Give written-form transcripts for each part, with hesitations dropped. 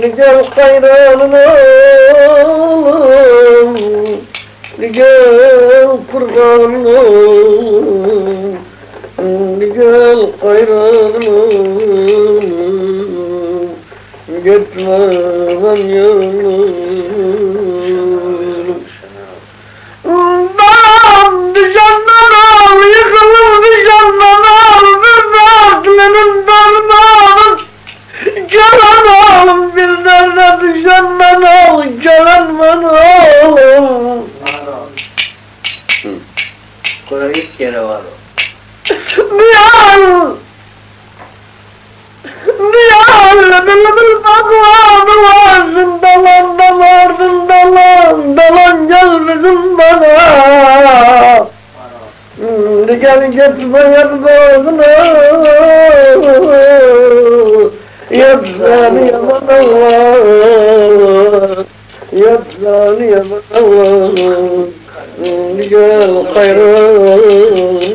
Gel hayranım gel kurbanım gel hayranım gitmeden yanım. Dağım düşenden al, yıkılır düşenden al, bir de aklının darmanın gelen al, bir de düşenden al, gelen ben al. Kola git yere var o. Nihal! Nihal! Bülbül bakmadı varsın dalan dalarsın dalan dalan gel bizim bana. Gel gitme yatmazına yatsan yaman Allah yatsan yaman Allah gel hayranım.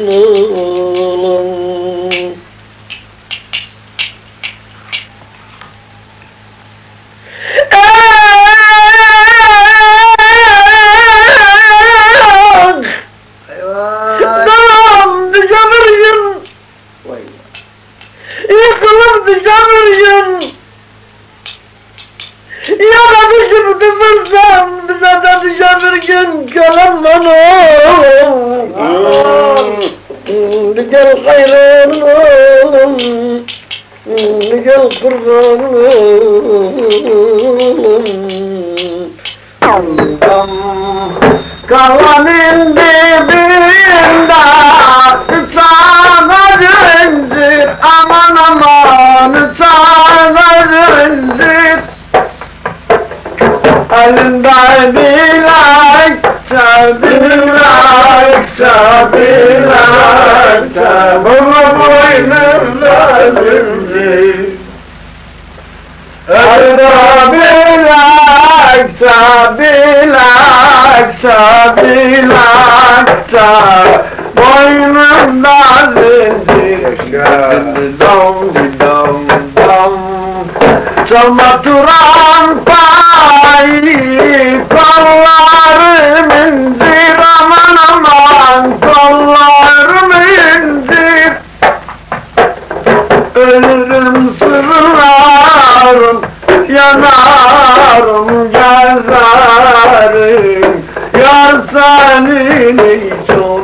Dağım düşemirsin, yıkılıp düşemirsin. Yana düşüp düşürsem bize de düşemirsin gelen bana. Gel hayranım, gel kurbanım. Kavanın dibinde sana zincir, aman aman sana zincir. Elinde bilekçe bilekçe bilekçe baba boynunda zincir. Elinde bilekçe bilekçe bilekçe boynunda zincir. Dom dom dom çalma turan payı kollarım incir, aman aman kollarım incir. Ölürüm sırlarım yanarım gezerim yar senin için.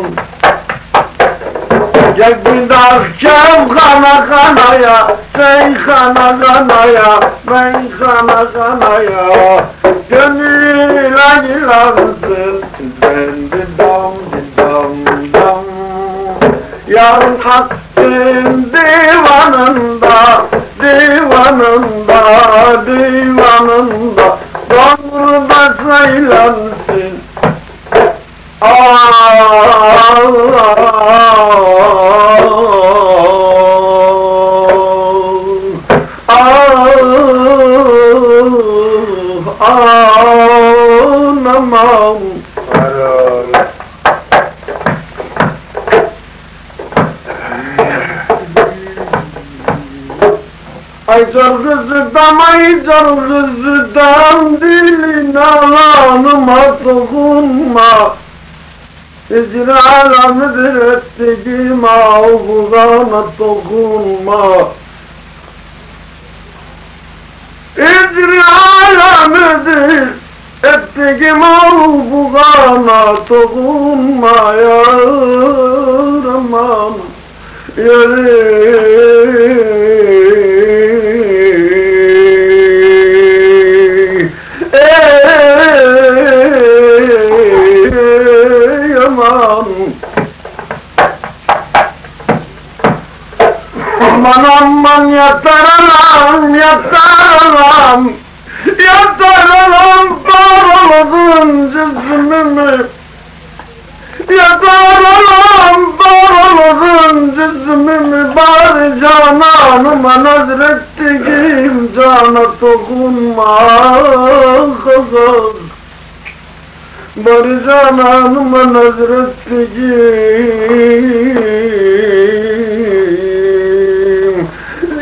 Gel bir akşam kana kanaya, sen kana kanaya, ben kana kanaya. Gönül acılansın, ben de dam dam. Yarın hakkın divanında, divanında, divanında. Doğru da saylansın. Anamam. Ay zor kızıdam, ay zor kızıdam, dilin alanıma dokunma. İzralamıdır ettiğim ağzına dokunma. İzralamıdır ettiğim ağzına dokunma yaramam. Yaman. Aman aman yatar anam, yatar anam, yatar anam, bağladın cizmimi. Yatar anam, bağladın cizmimi, bari cananıma nazrettiğim cana dokunma kızım. Bari cananıma nazrettiğim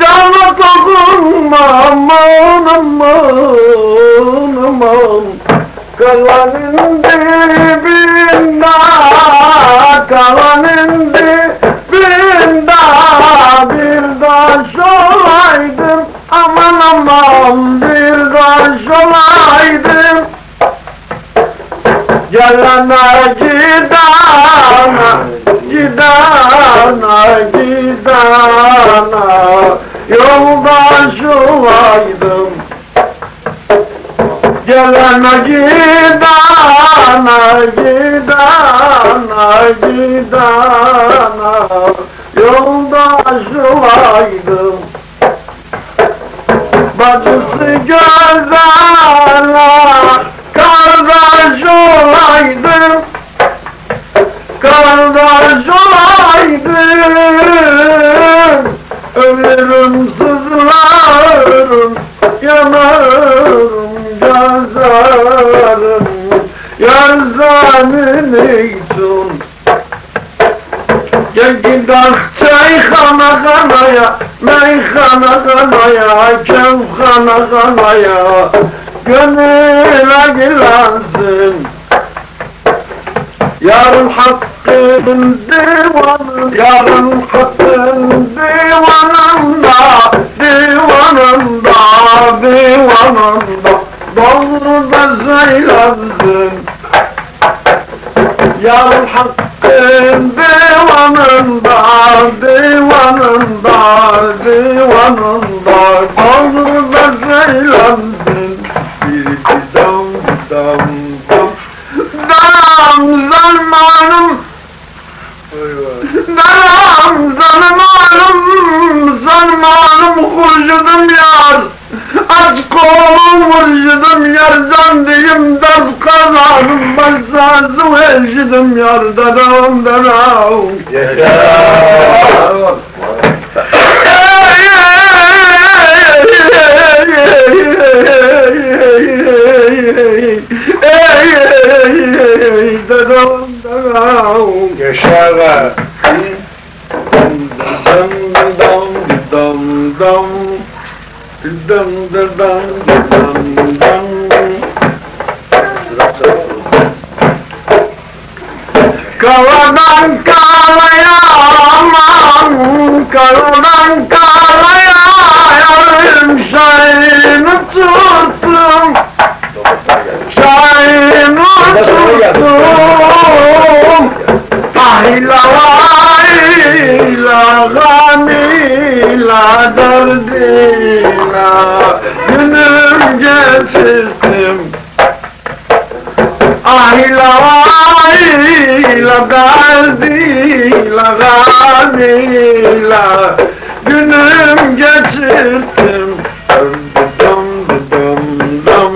cana dokunma aman aman. gidana gidana yoldaş olaydım. Gelene gidana gidana gidana yoldaş olaydım. Bacısı gözana kardeş olaydım. Kardeş olaydım. Ölürüm sızlarım, yanarım gözlerim, yar zalim için. Gel gidelim çayxana xanaya, meyxana xanaya, kevxana xanaya, gönüle girensin. Yarın hakkın divanı, yarın hakkın divanında, divanında, divanında, doğru da söylensin. Yarın hakkın divanında, divanında, divanında, doğru da söylensin. Bir didam didam dam. Daram zamanım, daram zamanım, zamanım hurcudum yar. Aç kolum hurcudum yar, zandıyım daz kazanım, başsazım elcidim yar, daram daram. Yaşa! Yaşa! Dam dam dam dam dam dam dam dam. Kaladan kalaya aman, kaladan kalaya yarım şahin'i tuttum. Şahin'i tuttum. Ahila vayla gamila derdina günüm geçirdim. Ahila vayla derdina gamila günüm geçirdim. Dam dam dam.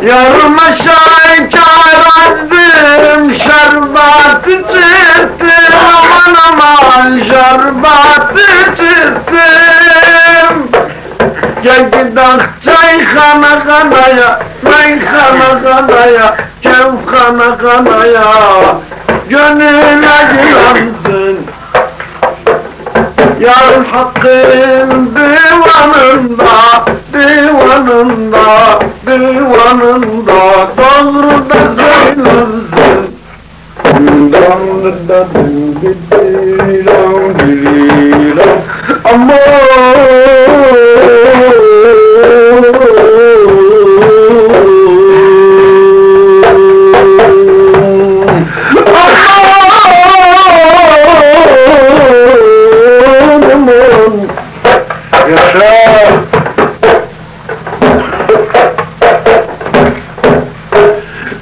Yarım aşağı kârandım, şerbat içirdim, aman aman şerbat içirdim. Gel gidelim çayxana xanaya, meyxana xanaya, kevxana xanaya, gönüle girensin. Yarın hakkın divanında, divanında, divanında, doğru da söylensin.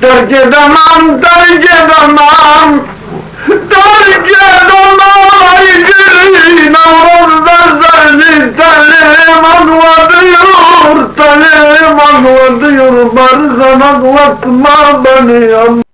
Terk edemem, terk edemem, terk edemem. Namazda seni telim anlatıyor, telim anlatıyor. Bari sana bakma beni.